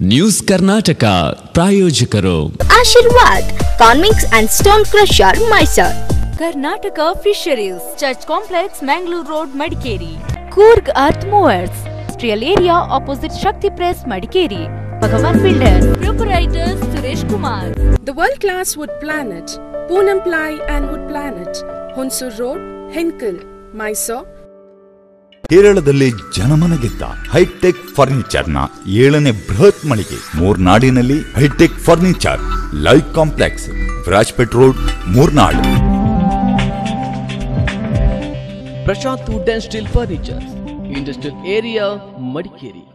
News Karnataka ಪ್ರಾಯೋಜಕರು Ashirvad Convix and stone crusher Mysore, Karnataka fisheries, church complex, Mangalore road, Madikeri. Coorg earth movers, industrial area opposite Shakti press, Madikeri. Bhagwan builders, proprietors Suresh Kumar. The World Class Wood Planet, Poonam Ply and Wood Planet, Hunsur Road, Henkel, Mysore. ಕೇರಳದಲ್ಲಿ ಜನಮನ ಗೆದ್ದ high tech ಫರ್ನಿಚರ್ನ 7ನೇ ಬೃಹತ್ ಮಳಿಗೆ ಮೂರ್ನಾಡಿನಲ್ಲಿ hitech furniture live complex, Virajpet road, Murnad. Prashant wood and steel furniture, industrial area, Madikeri.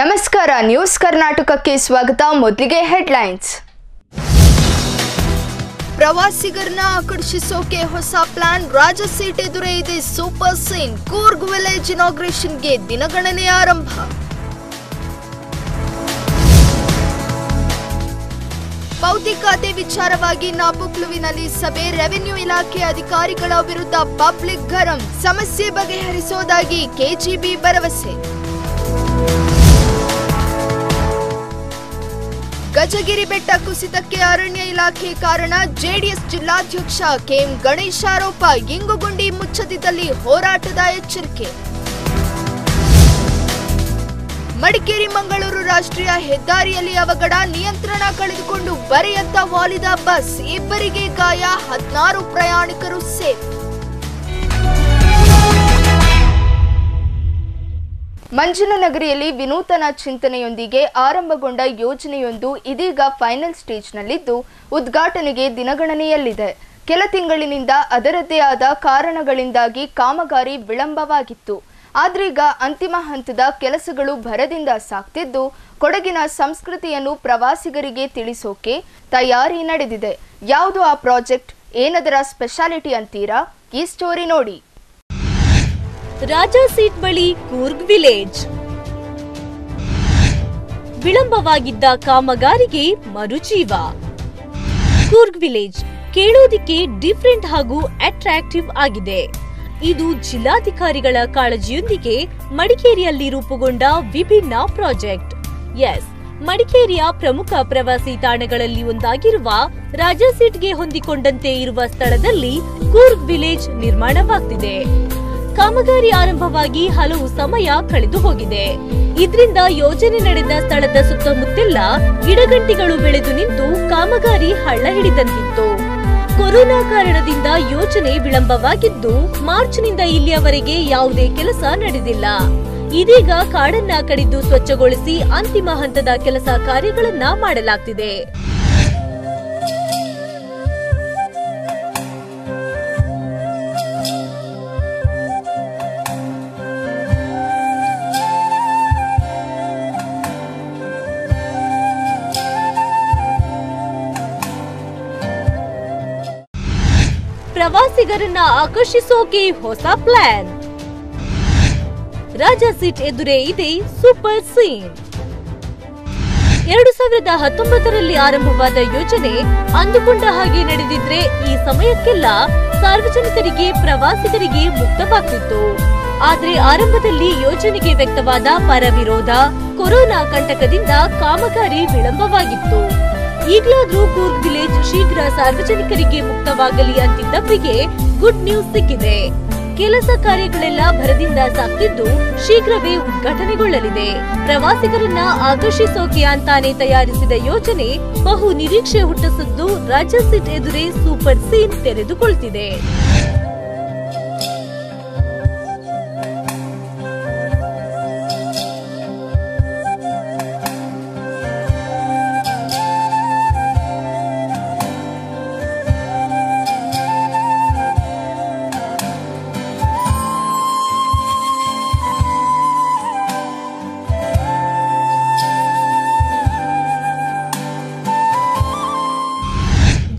ನಮಸ್ಕಾರ, news ಕರ್ನಾಟಕಕ್ಕೆ ಸ್ವಾಗತ. ಮೊದಲಿಗೆ ಹೆಡ್ಲೈನ್ಸ್. ಪ್ರವಾಸಿಗರನ್ನ ಆಕರ್ಷಿಸೋಕೆ ಹೊಸ ಪ್ಲಾನ್, ರಾಜ ಸೀಟ್ ಎದುರೇ ಇದೆ ಸೂಪರ್ ಸೀನ್. ಕೂರ್ಗ್ ವಿಲೇಜ್ ಇನಾಗ್ರೇಷನ್ಗೆ ದಿನಗಣನೆ ಆರಂಭ. ಪೌತಿ ಖಾತೆ ವಿಚಾರವಾಗಿ ನಾಪೊಕ್ಲುವಿನಲ್ಲಿ ಸಭೆ, ರೆವಿನ್ಯೂ ಇಲಾಖೆ ಅಧಿಕಾರಿಗಳ ವಿರುದ್ಧ ಪಬ್ಲಿಕ್ ಗರಂ, ಸಮಸ್ಯೆ ಬಗೆಹರಿಸೋದಾಗಿ ಕೆಜಿಬಿ ಭರವಸೆ. ಗಜಗಿರಿ ಬೆಟ್ಟ ಕುಸಿತಕ್ಕೆ ಅರಣ್ಯ ಇಲಾಖೆ ಕಾರಣ, ಜೆಡಿಎಸ್ ಜಿಲ್ಲಾಧ್ಯಕ್ಷ ಕೆಎಂ ಗಣೇಶ್ ಆರೋಪ. ಇಂಗುಗುಂಡಿ ಮುಚ್ಚದಿದ್ದಲ್ಲಿ ಹೋರಾಟದ ಎಚ್ಚರಿಕೆ. ಮಡಿಕೇರಿ ಮಂಗಳೂರು ರಾಷ್ಟ್ರೀಯ ಹೆದ್ದಾರಿಯಲ್ಲಿ ಅವಘಡ, ನಿಯಂತ್ರಣ ಕಳೆದುಕೊಂಡು ಬರೆಯತ್ತ ವಾಲಿದ ಬಸ್, ಇಬ್ಬರಿಗೆ ಗಾಯ, 16 ಪ್ರಯಾಣಿಕರು ಸೇಫ್. ಮಂಜನನಗರಿಯಲ್ಲಿ ವಿನೂತನ ಚಿಂತನೆಯೊಂದಿಗೆ ಆರಂಭಗೊಂಡ ಯೋಜನೆಯೊಂದು ಇದೀಗ ಫೈನಲ್ ಸ್ಟೇಜ್ನಲ್ಲಿದ್ದು ಉದ್ಘಾಟನೆಗೆ ದಿನಗಣನೆಯಲ್ಲಿದೆ. ಕೆಲ ತಿಂಗಳಿನಿಂದ ಅದರದ್ದೇ ಆದ ಕಾರಣಗಳಿಂದಾಗಿ ಕಾಮಗಾರಿ ವಿಳಂಬವಾಗಿತ್ತು. ಆದ್ರೀಗ ಅಂತಿಮ ಹಂತದ ಕೆಲಸಗಳು ಭರದಿಂದ ಸಾಗ್ತಿದ್ದು ಕೊಡಗಿನ ಸಂಸ್ಕೃತಿಯನ್ನು ಪ್ರವಾಸಿಗರಿಗೆ ತಿಳಿಸೋಕೆ ತಯಾರಿ ನಡೆದಿದೆ. ಯಾವುದು ಆ ಪ್ರಾಜೆಕ್ಟ್, ಏನದರ ಸ್ಪೆಷಾಲಿಟಿ ಅಂತೀರಾ? ಈ ಸ್ಟೋರಿ ನೋಡಿ. ರಾಜ ಸೀಟ್ ಬಳಿ ಕೂರ್ಗ್ ವಿಲೇಜ್. ವಿಳಂಬವಾಗಿದ್ದ ಕಾಮಗಾರಿಗೆ ಮರುಜೀವ. ಕೂರ್ಗ್ ವಿಲೇಜ್ ಕೇಳೋದಿಕ್ಕೆ ಡಿಫರೆಂಟ್ ಹಾಗೂ ಅಟ್ರಾಕ್ಟಿವ್ ಆಗಿದೆ. ಇದು ಜಿಲ್ಲಾಧಿಕಾರಿಗಳ ಕಾಳಜಿಯೊಂದಿಗೆ ಮಡಿಕೇರಿಯಲ್ಲಿ ರೂಪುಗೊಂಡ ವಿಭಿನ್ನ ಪ್ರಾಜೆಕ್ಟ್. ಎಸ್, ಮಡಿಕೇರಿಯ ಪ್ರಮುಖ ಪ್ರವಾಸಿ ತಾಣಗಳಲ್ಲಿ ಒಂದಾಗಿರುವ ರಾಜ ಸೀಟ್ಗೆ ಹೊಂದಿಕೊಂಡಂತೆ ಇರುವ ಸ್ಥಳದಲ್ಲಿ ಕೂರ್ಗ್ ವಿಲೇಜ್ ನಿರ್ಮಾಣವಾಗ್ತಿದೆ. ಕಾಮಗಾರಿ ಆರಂಭವಾಗಿ ಹಲವು ಸಮಯ ಕಳೆದು ಹೋಗಿದೆ. ಇದರಿಂದ ಯೋಜನೆ ನಡೆದ ಸ್ಥಳದ ಸುತ್ತಮುತ್ತೆಲ್ಲ ಗಿಡಗಂಟಿಗಳು ಬೆಳೆದು ನಿಂತು ಕಾಮಗಾರಿ ಹಳ್ಳ ಹಿಡಿದಂತಿತ್ತು. ಕೊರೋನಾ ಕಾರಣದಿಂದ ಯೋಜನೆ ವಿಳಂಬವಾಗಿದ್ದು ಮಾರ್ಚ್ನಿಂದ ಇಲ್ಲಿಯವರೆಗೆ ಯಾವುದೇ ಕೆಲಸ ನಡೆದಿಲ್ಲ. ಇದೀಗ ಕಾಡನ್ನ ಕಡಿದು ಸ್ವಚ್ಛಗೊಳಿಸಿ ಅಂತಿಮ ಹಂತದ ಕೆಲಸ ಕಾರ್ಯಗಳನ್ನ ಮಾಡಲಾಗ್ತಿದೆ. ಪ್ರವಾಸಿಗರನ್ನ ಆಕರ್ಷಿಸೋಕೆ ಹೊಸ ಪ್ಲಾನ್, ರಾಜ ಸೀಟ್ ಎದುರೇ ಇದೆ ಸೂಪರ್ ಸೀನ್. 2019ರಲ್ಲಿ ಆರಂಭವಾದ ಯೋಜನೆ ಅಂದುಕೊಂಡ ಹಾಗೆ ನಡೆದಿದ್ರೆ ಈ ಸಮಯಕ್ಕೆಲ್ಲ ಸಾರ್ವಜನಿಕರಿಗೆ, ಪ್ರವಾಸಿಗರಿಗೆ ಮುಕ್ತವಾಗ್ತಿತ್ತು. ಆದ್ರೆ ಆರಂಭದಲ್ಲಿ ಯೋಜನೆಗೆ ವ್ಯಕ್ತವಾದ ಪರ ವಿರೋಧ, ಕೊರೋನಾ ಕಂಟಕದಿಂದ ಕಾಮಗಾರಿ ವಿಳಂಬವಾಗಿತ್ತು. ಈಗಲಾದ್ರೂ ಕೂರ್ಗ್ ವಿಲೇಜ್ ಶೀಘ್ರ ಸಾರ್ವಜನಿಕರಿಗೆ ಮುಕ್ತವಾಗಲಿ ಅಂತಿದ್ದವರಿಗೆ ಗುಡ್ ನ್ಯೂಸ್ ಸಿಕ್ಕಿದೆ. ಕೆಲಸ ಕಾರ್ಯಗಳೆಲ್ಲ ಭರದಿಂದ ಸಾಗ್ತಿದ್ದು ಶೀಘ್ರವೇ ಉದ್ಘಾಟನೆಗೊಳ್ಳಲಿದೆ. ಪ್ರವಾಸಿಗರನ್ನ ಆಕರ್ಷಿಸೋಕೆ ಅಂತಾನೆ ತಯಾರಿಸಿದ ಯೋಜನೆ ಬಹು ನಿರೀಕ್ಷೆ ಹುಟ್ಟಿಸಿದ್ದು ರಾಜ ಸೀಟ್ ಎದುರೇ ಸೂಪರ್ ಸೀನ್ ತೆರೆದುಕೊಳ್ತಿದೆ.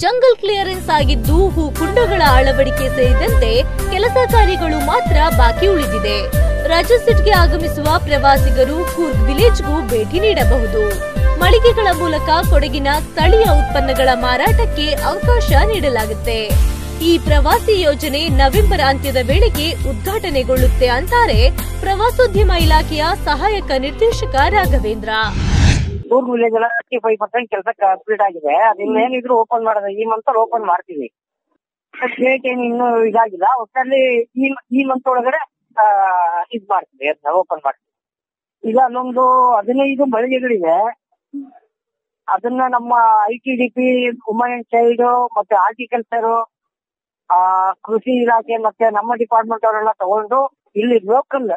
ಜಂಗಲ್ ಕ್ಲಿಯರೆನ್ಸ್ ಆಗಿದ್ದು ಹೂ ಕುಂಡಗಳ ಅಳವಡಿಕೆ ಸೇರಿದಂತೆ ಕೆಲಸ ಕಾರ್ಯಗಳು ಮಾತ್ರ ಬಾಕಿ ಉಳಿದಿದೆ. ರಾಜ ಸೀಟ್ಗೆ ಆಗಮಿಸುವ ಪ್ರವಾಸಿಗರು ಕೂರ್ಗ್ ವಿಲೇಜ್ಗೂ ಭೇಟಿ ನೀಡಬಹುದು. ಮಳಿಗೆಗಳ ಮೂಲಕ ಕೊಡಗಿನ ಸ್ಥಳೀಯ ಉತ್ಪನ್ನಗಳ ಮಾರಾಟಕ್ಕೆ ಅವಕಾಶ ನೀಡಲಾಗುತ್ತೆ. ಈ ಪ್ರವಾಸಿ ಯೋಜನೆ ನವೆಂಬರ್ ಅಂತ್ಯದ ವೇಳೆಗೆ ಉದ್ಘಾಟನೆಗೊಳ್ಳುತ್ತೆ ಅಂತಾರೆ ಪ್ರವಾಸೋದ್ಯಮ ಇಲಾಖೆಯ ಸಹಾಯಕ ನಿರ್ದೇಶಕ ರಾಘವೇಂದ್ರ. ಕೂರ್ಗ್ ವಿಲೇಜ್ 35% ಕೆಲಸ ಕಂಪ್ಲೀಟ್ ಆಗಿದೆ. ಅದಿನ್ನೇನಿದ್ರು ಓಪನ್ ಮಾಡೋದು ಈ ಮಂತ್ ಓಪನ್ ಮಾಡ್ತೀವಿ. ಡೇಟ್ ಏನು ಇನ್ನೂ ಇದಾಗಿಲ್ಲ. ಒಟ್ಟಲ್ಲಿ ಈ ಮಂತ್ ಒಳಗಡೆ ಇದ್ ಮಾಡ್ತೀವಿ, ಅದನ್ನ ಓಪನ್ ಮಾಡ್ತೀವಿ. ಈಗ ಅಲ್ಲೊಂದು 15 ಮಳಿಗೆಗಳಿವೆ. ಅದನ್ನ ನಮ್ಮ ITDP, ವುಮನ್ ಅಂಡ್ ಚೈಲ್ಡ್ ಮತ್ತೆ ಹಾರ್ಟಿಕಲ್ಚರ್, ಕೃಷಿ ಇಲಾಖೆ ಮತ್ತೆ ನಮ್ಮ ಡಿಪಾರ್ಟ್ಮೆಂಟ್ ಅವರೆಲ್ಲ ತಗೊಂಡು ಇಲ್ಲಿ ಲೋಕಲ್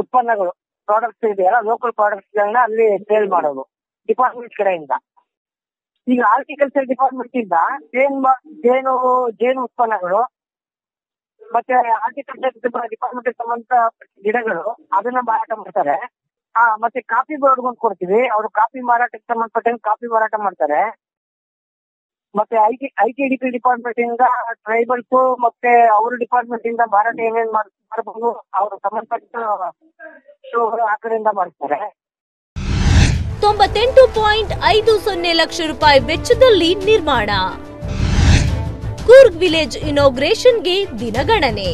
ಉತ್ಪನ್ನಗಳು ಪ್ರಾಡಕ್ಟ್ಸ್ ಇದೆಯಲ್ಲ, ಲೋಕಲ್ ಪ್ರಾಡಕ್ಟ್ಸ್ ಗಳನ್ನ ಅಲ್ಲಿ ಸೇಲ್ ಮಾಡೋದು ಡಿಪಾರ್ಟ್ಮೆಂಟ್ ಕಡೆಯಿಂದ. ಈಗ ಹಾರ್ಟಿಕಲ್ಚರ್ ಡಿಪಾರ್ಟ್ಮೆಂಟ್ ಇಂದ ಜೇನು ಉತ್ಪನ್ನಗಳು ಮತ್ತೆ ಹಾರ್ಟಿಕಲ್ಚರ್ ಡಿಪಾರ್ಟ್ಮೆಂಟ್ ಸಂಬಂಧ ಗಿಡಗಳು ಅದನ್ನ ಮಾರಾಟ ಮಾಡ್ತಾರೆ. ಮತ್ತೆ ಕಾಫಿ ಬೋರ್ಡ್ ಒಂದು ಕೊಡ್ತೀವಿ, ಅವರು ಕಾಫಿ ಮಾರಾಟಕ್ಕೆ ಸಂಬಂಧಪಟ್ಟಂಗೆ ಕಾಫಿ ಮಾರಾಟ ಮಾಡ್ತಾರೆ. ಮತ್ತೆ ITDP ಡಿಪಾರ್ಟ್ಮೆಂಟ್ ಇಂದ ಟ್ರೈಬಲ್ಸ್ ಮತ್ತೆ ಅವ್ರ ಡಿಪಾರ್ಟ್ಮೆಂಟ್ ಇಂದ ಮಾರಾಟ ಏನೇನ್ ಮಾಡಬಹುದು ಅವರು ಸಂಬಂಧಪಟ್ಟ ಶೋಗಳು ಆ ಕಡೆಯಿಂದ ಮಾಡ್ತಾರೆ. 98.50 ಲಕ್ಷ ರೂಪಾಯಿ ವೆಚ್ಚದಲ್ಲಿ ನಿರ್ಮಾಣ. ಕೂರ್ಗ್ ವಿಲೇಜ್ ಇನಾಗ್ರೇಷನ್ಗೆ ದಿನಗಣನೆ.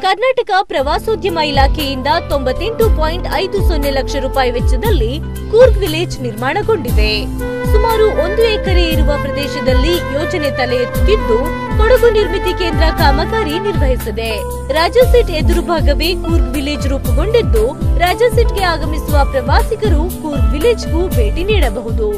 ಕರ್ನಾಟಕ ಪ್ರವಾಸೋದ್ಯಮ ಇಲಾಖೆಯಿಂದ 98.50 ಲಕ್ಷ ರೂಪಾಯಿ ವೆಚ್ಚದಲ್ಲಿ ಕೂರ್ಗ್ ವಿಲೇಜ್ ನಿರ್ಮಾಣಗೊಂಡಿದೆ. ಸುಮಾರು 1 ಎಕರೆ ಇರುವ ಪ್ರದೇಶದಲ್ಲಿ ಯೋಜನೆ ತಲೆ ಎತ್ತುತ್ತಿದ್ದು ಕೊಡಗು ನಿರ್ಮಿತಿ ಕೇಂದ್ರ ಕಾಮಗಾರಿ ನಿರ್ವಹಿಸಿದೆ. ರಾಜಾಸೀಟ್ ಎದುರು ಭಾಗವೇ ಕೂರ್ಗ್ ವಿಲೇಜ್ ರೂಪುಗೊಂಡಿದ್ದು ರಾಜಾಸೀಟ್ಗೆ ಆಗಮಿಸುವ ಪ್ರವಾಸಿಗರು ಕೂರ್ಗ್ ವಿಲೇಜ್ಗೂ ಭೇಟಿ ನೀಡಬಹುದು.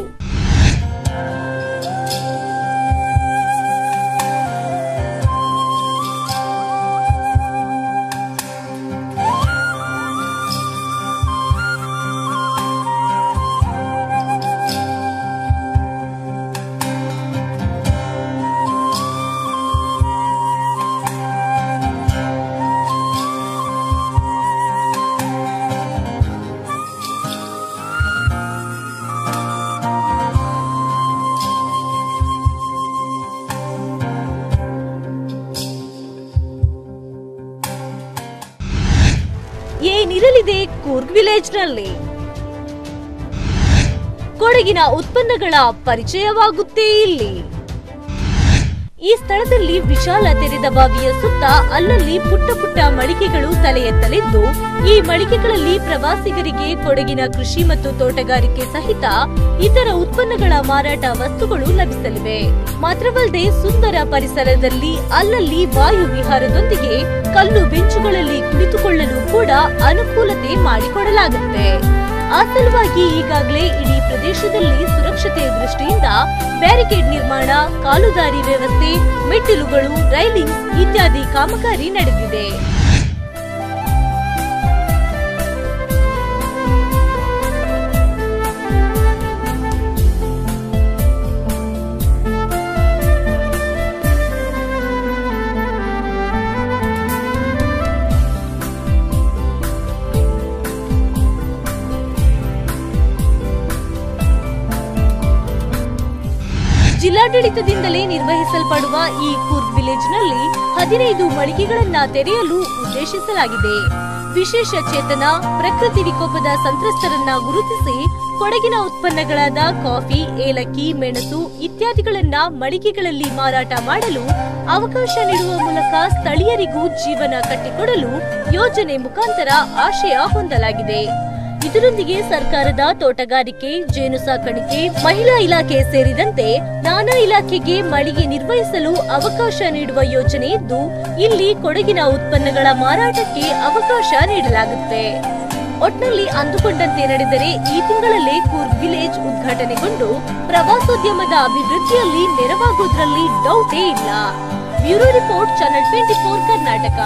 ಏನಿರಲಿದೆ ಕೂರ್ಗ್ ವಿಲೇಜ್ನಲ್ಲಿ? ಕೊಡಗಿನ ಉತ್ಪನ್ನಗಳ ಪರಿಚಯವಾಗುತ್ತೆ ಇಲ್ಲಿ. ಈ ಸ್ಥಳದಲ್ಲಿ ವಿಶಾಲ ತೆರೆದ ಬಾವಿಯ ಸುತ್ತ ಅಲ್ಲಲ್ಲಿ ಪುಟ್ಟ ಪುಟ್ಟ ಮಳಿಗೆಗಳು ತಲೆ ಎತ್ತಲಿದ್ದು ಈ ಮಳಿಗೆಗಳಲ್ಲಿ ಪ್ರವಾಸಿಗರಿಗೆ ಕೊಡಗಿನ ಕೃಷಿ ಮತ್ತು ತೋಟಗಾರಿಕೆ ಸಹಿತ ಇತರ ಉತ್ಪನ್ನಗಳ ಮಾರಾಟ ವಸ್ತುಗಳು ಲಭಿಸಲಿವೆ. ಮಾತ್ರವಲ್ಲದೆ ಸುಂದರ ಪರಿಸರದಲ್ಲಿ ಅಲ್ಲಲ್ಲಿ ವಾಯು ವಿಹಾರದೊಂದಿಗೆ ಕಲ್ಲು ಬೆಂಚುಗಳಲ್ಲಿ ಕುಳಿತುಕೊಳ್ಳಲು ಕೂಡ ಅನುಕೂಲತೆ ಮಾಡಿಕೊಡಲಾಗುತ್ತೆ. ಆ ಸಲುವಾಗಿ ಈಗಾಗಲೇ ಇಡೀ ಪ್ರದೇಶದಲ್ಲಿ ಸುರಕ್ಷತೆಯ ದೃಷ್ಟಿಯಿಂದ ಬ್ಯಾರಿಕೇಡ್ ನಿರ್ಮಾಣ, ಕಾಲುದಾರಿ ವ್ಯವಸ್ಥೆ, ಮೆಟ್ಟಿಲುಗಳು, ರೈಲಿಂಗ್ಸ್ ಇತ್ಯಾದಿ ಕಾಮಗಾರಿ ನಡೆದಿದೆ. ಜಿಲ್ಲಾಡಳಿತದಿಂದಲೇ ನಿರ್ವಹಿಸಲ್ಪಡುವ ಈ ಕೂರ್ಗ್ ವಿಲೇಜ್ನಲ್ಲಿ 15 ಮಳಿಗೆಗಳನ್ನ ತೆರೆಯಲು ಉದ್ದೇಶಿಸಲಾಗಿದೆ. ವಿಶೇಷ ಚೇತನ, ಪ್ರಕೃತಿ ವಿಕೋಪದ ಸಂತ್ರಸ್ತರನ್ನ ಗುರುತಿಸಿ ಕೊಡಗಿನ ಉತ್ಪನ್ನಗಳಾದ ಕಾಫಿ, ಏಲಕ್ಕಿ, ಮೆಣಸು ಇತ್ಯಾದಿಗಳನ್ನ ಮಳಿಗೆಗಳಲ್ಲಿ ಮಾರಾಟ ಮಾಡಲು ಅವಕಾಶ ನೀಡುವ ಮೂಲಕ ಸ್ಥಳೀಯರಿಗೂ ಜೀವನ ಕಟ್ಟಿಕೊಡಲು ಯೋಜನೆ ಮುಖಾಂತರ ಆಶಯ ಹೊಂದಲಾಗಿದೆ. ಇದರೊಂದಿಗೆ ಸರ್ಕಾರದ ತೋಟಗಾರಿಕೆ, ಜೇನು ಸಾಕಾಣಿಕೆ, ಮಹಿಳಾ ಇಲಾಖೆ ಸೇರಿದಂತೆ ನಾನಾ ಇಲಾಖೆಗೆ ಮಳಿಗೆ ನಿರ್ವಹಿಸಲು ಅವಕಾಶ ನೀಡುವ ಯೋಜನೆ ಇದ್ದು ಇಲ್ಲಿ ಕೊಡಗಿನ ಉತ್ಪನ್ನಗಳ ಮಾರಾಟಕ್ಕೆ ಅವಕಾಶ ನೀಡಲಾಗುತ್ತೆ. ಒಟ್ನಲ್ಲಿ ಅಂದುಕೊಂಡಂತೆ ನಡೆದರೆ ಈ ತಿಂಗಳಲ್ಲೇ ಕೂರ್ಗ್ ವಿಲೇಜ್ ಉದ್ಘಾಟನೆಗೊಂಡು ಪ್ರವಾಸೋದ್ಯಮದ ಅಭಿವೃದ್ಧಿಯಲ್ಲಿ ನೆರವಾಗುವುದರಲ್ಲಿ ಡೌಟೇ ಇಲ್ಲ. Bureau report, channel 24 Karnataka.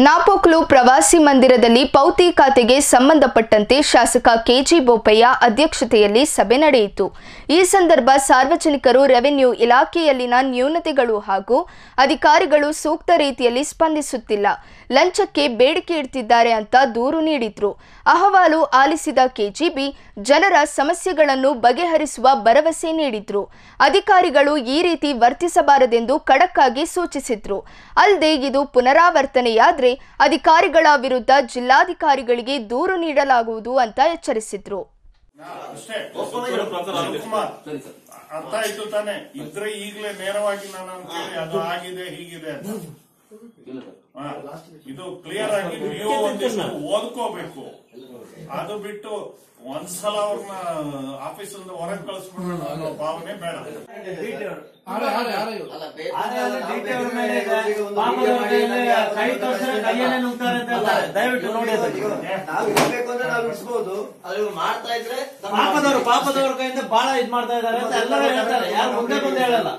Napoklu ಪ್ರವಾಸಿ ಮಂದಿರದಲ್ಲಿ ಪೌತಿ ಖಾತೆಗೆ ಸಂಬಂಧಪಟ್ಟಂತೆ ಶಾಸಕ ಕೆಜಿ ಬೋಪಯ್ಯ ಅಧ್ಯಕ್ಷತೆಯಲ್ಲಿ ಸಭೆ ನಡೆಯಿತು. ಈ ಸಂದರ್ಭ ಸಾರ್ವಜನಿಕರು ರೆವೆನ್ಯೂ ಇಲಾಖೆಯಲ್ಲಿನ ನ್ಯೂನತೆಗಳು ಹಾಗೂ ಅಧಿಕಾರಿಗಳು ಸೂಕ್ತ ರೀತಿಯಲ್ಲಿ ಸ್ಪಂದಿಸುತ್ತಿಲ್ಲ, ಲಂಚಕ್ಕೆ ಬೇಡಿಕೆ ಇಡ್ತಿದ್ದಾರೆ ಅಂತ ದೂರು ನೀಡಿದ್ರು. ಅಹವಾಲು ಆಲಿಸಿದ ಕೆಜಿಬಿ ಜನರ ಸಮಸ್ಯೆಗಳನ್ನು ಬಗೆಹರಿಸುವ ಭರವಸೆ ನೀಡಿದ್ರು. ಅಧಿಕಾರಿಗಳು ಈ ರೀತಿ ವರ್ತಿಸಬಾರದೆಂದು ಖಡಕ್ ಆಗಿ ಸೂಚಿಸಿದ್ರು. ಅಲ್ಲದೆ ಇದು ಪುನರಾವರ್ತನೆಯಾದರೆ ಅಧಿಕಾರಿಗಳ ವಿರುದ್ಧ ಜಿಲ್ಲಾಧಿಕಾರಿಗಳಿಗೆ ದೂರು ನೀಡಲಾಗುವುದು ಅಂತ ಎಚ್ಚರಿಸಿದ್ರು. ಅರ್ಥ ಆಯ್ತು ತಾನೆ ಇದ್ರೆ ಈಗಲೇ ನೇರವಾಗಿ ನಾನು ಅಂತೇಳಿ ಅದು ಆಗಿದೆ ಹೀಗಿದೆ ಅಂತ ಇದು ಕ್ಲಿಯರ್ ಆಗಿ ನೀವು ಒಂದಿಷ್ಟು ಓದ್ಕೋಬೇಕು. ಅದು ಬಿಟ್ಟು ಒಂದ್ಸಲ ಅವ್ರನ್ನ ಆಫೀಸಿಂದ ಹೊರಗೆ ಕಳಿಸ್ಬಿಡೋಣ ಅನ್ನೋ ಭಾವನೆ ಬೇಡ. ದಯವಿಟ್ಟು ನೋಡಿ ಪಾಪದವ್ರ ಕೈಯಿಂದ ಬಹಳ ಇದ್ ಮಾಡ್ತಾ ಇದಾರೆ ಅಂತ ಎಲ್ಲರೂ ಹೇಳ್ತಾರೆ. ಯಾರು ಮುಂದೆ ಬಂದು ಹೇಳಲ್ಲ.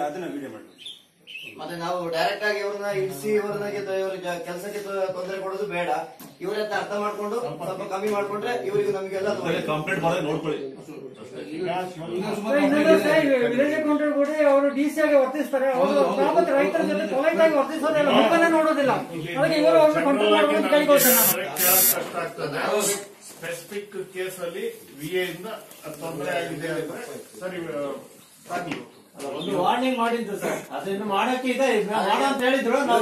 ಅದನ್ನ ವಿಡಿಯೋ ಮಾಡಿ ಮತ್ತೆ ನಾವು ಡೈರೆಕ್ಟ್ ಆಗಿ ಇವ್ರನ್ನ ಇಡಿಸಿ ಇವ್ರಿಗೆ ಕೆಲಸಕ್ಕೆ ತೊಂದರೆ ಕೊಡೋದು ಬೇಡ. ಇವ್ರಂತ ಅರ್ಥ ಮಾಡ್ಕೊಂಡು ಸ್ವಲ್ಪ ಕಮ್ಮಿ ಮಾಡ್ಕೊಂಡ್ರೆ ಇವರಿಗೆ ನಮಗೆಲ್ಲ ಕಂಪ್ಲೇಂಟ್ ಮಾಡೋದು ನೋಡ್ಕೊಳ್ಳಿ. ವಿಲೇಜ್ ಅಕೌಂಟೆಂಟ್ ಕೂಡ ಅವರು ಡಿಸಿ ಆಗಿ ವರ್ತಿಸ್ತಾರೆ. ಅವರು ರೈತರ ಜೊತೆ ಪೊಲೈಟ್ ಆಗಿ ವರ್ತಿಸೋದಿಲ್ಲ, ಮುಖನೇ ನೋಡೋದಿಲ್ಲ. ಅದಕ್ಕೆ ಇವರು ಅವ್ರನ್ನ ಕಂಟ್ರೋಲ್ ಮಾಡ್ಕೊಂಡು ಕೈಗೊಳ್ತಾರೆ. ಸ್ಪೆಸಿಫಿಕ್ ಕೇಸ್ ಅಲ್ಲಿ ವಿಎ ಇಂದ ತೊಂದರೆ ಆಗಿದೆ ಅಂದ್ರೆ ಸರಿ ಆಗ್ಲಿ ಒಂದು ವಾರ್ನಿಂಗ್ ಮಾಡಿದ್ದು ಸರ್. ಅದನ್ನು ಮಾಡಕ್ಕೆ ಇದೆ ಮಾಡ ಅಂತ ಹೇಳಿದ್ರು. ನಾವು